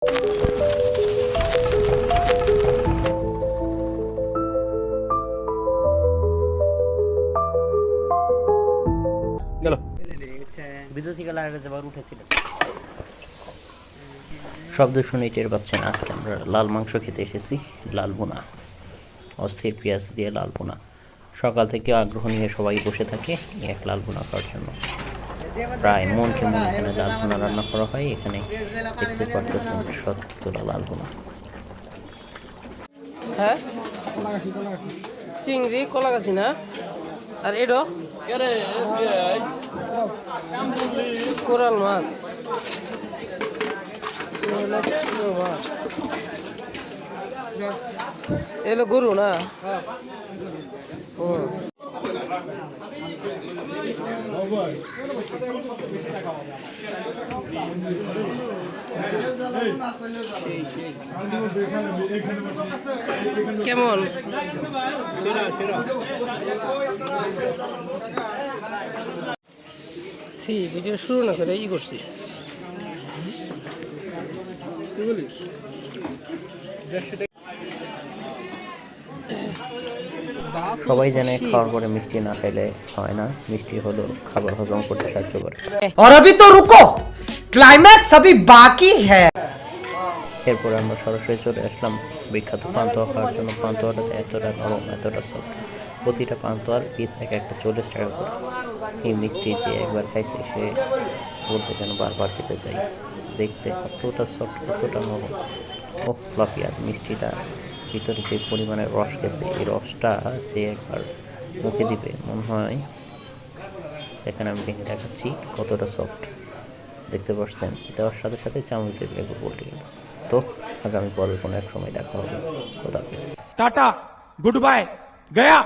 গেল ভিডিও থেকে লাগাতে যাবার উঠেছিল। শব্দ শুনে টের পাচ্ছেন, আজকে আমরা লাল মাংস খেতে এসেছি। লাল বোনা, অস্থির পেঁয়াজ দিয়ে লাল বোনা। সকাল থেকে আগ্রহ নিয়ে সবাই বসে থাকে এক লাল বোনা খাওয়ার জন্য। প্রায় মনকে মন এখানে লাল বোনা রান্না করা হয়। এখানে দেখতে পারতেছেন সত্যি তোলা লাল বোনা। হ্যাঁ, চিংড়ি কলাগাছি না, আর এডো কোরাল মাছ, মাছ এলো গরু না। কেমন ভিডিও শুরু না করে করছি। সবাই জানে খাওয়ার পরে মিষ্টি না খেলে হয় না। মিষ্টি হলো খাবার হজম করতে সাহায্য করে। और अभी तो रुको, क्लाइमैक्स अभी बाकी है। এরপরে আমরা সরাসরি চলে আসলাম বিখ্যাত পান্তুয়া খাওয়ার জন্য। পান্তুয়াটা এতটা নরম, এতটা সফট। প্রতিটা পান্তুয়ার পিস এক একটা 40 টাকা করে। এই মিষ্টি যে একবার খাইছে সে বলতে যেন বারবার খেতে চাই। দেখতে কতটা সফট, কতটা নরম ও ফ্লাফি। আর মিষ্টিটা ভিতরে যে পরিমাণে রস গেছে, এই রসটা যে একবার মুখে দিবে মনে হয়। এখানে আমি ভেঙে দেখাচ্ছি কতটা সফট, দেখতে পাচ্ছেন। দেওয়ার সাথে সাথে চামচ দিয়ে একবার পল্টে গেল। তো আগামী পরে কোনো এক সময় দেখা হবে। খোদা হাফেজ, টাটা, গুড বাই, গয়া।